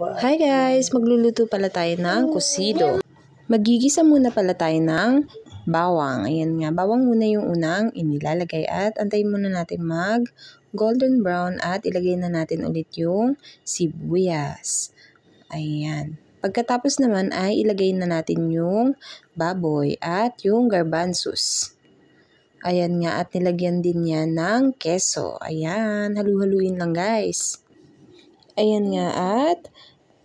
Hi guys! Magluluto pala tayo ng kusido. Magigisa muna pala tayo ng bawang. Ayan nga, bawang muna yung unang inilalagay at antayin muna natin mag golden brown at ilagay na natin ulit yung sibuyas. Ayan. Pagkatapos naman ay ilagay na natin yung baboy at yung garbanzos. Ayan nga, at nilagyan din niya ng keso. Ayan, halu-haluin lang guys. Ayan nga, at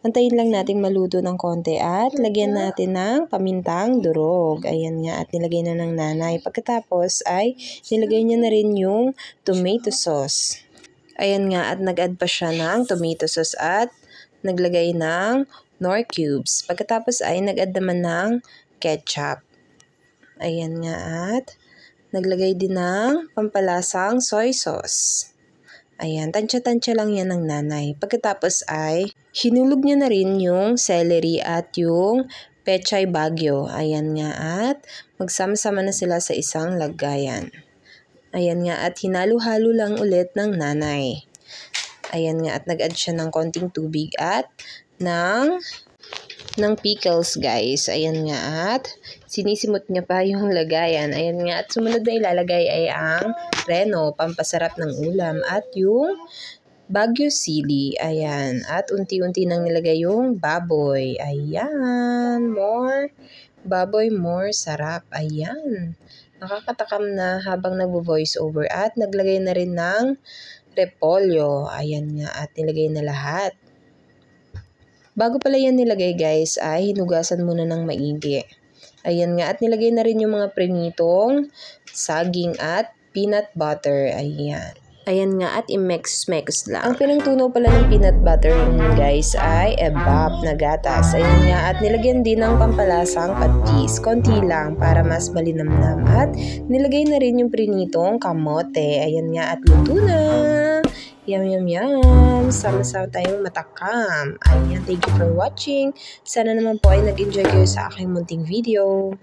antayin lang natin maluto ng konti at lagyan natin ng pamintang durog. Ayan nga, at nilagay na ng nanay. Pagkatapos ay nilagay niya na rin yung tomato sauce. Ayan nga, at nag-add pa siya ng tomato sauce at naglagay ng Knorr cubes. Pagkatapos ay nag-add naman ng ketchup. Ayan nga, at naglagay din ng pampalasang soy sauce. Ayan, tansya-tansya lang yan ng nanay. Pagkatapos ay hinulog niya na rin yung celery at yung pechay bagyo. Ayan nga, at magsama-sama na sila sa isang lagayan. Ayan nga, at hinalo-halo lang ulit ng nanay. Ayan nga, at nag-add siya ng konting tubig at ng pickles guys. Ayan nga, at sinisimot niya pa yung lagayan. Ayan nga, at sumunod na ilalagay ay ang reno, pampasarap ng ulam, at yung Baguio sili. Ayan, at unti-unti nang nilagay yung baboy. Ayan, more baboy, more sarap. Ayan, nakakatakam na habang nagvo-voice over at naglagay na rin ng repolyo. Ayan nga, at nilagay na lahat. Bago pala yan nilagay guys ay hinugasan muna ng maigi. Ayan nga, at nilagay na rin yung mga prinitong saging at peanut butter. Ayan. Ayan nga, at i-mix lang. Ang pinangtunaw pala ng peanut butter guys ay evap na gatas. Ayan nga, at nilagyan din ng pampalasang patis. Konti lang para mas malinamnam. At nilagay na rin yung prinitong kamote. Ayan nga, at luto na. Yum, yum, yum. Sama-sama tayong matakam. Ayan, thank you for watching. Sana naman po ay nag-enjoy kayo sa aking munting video.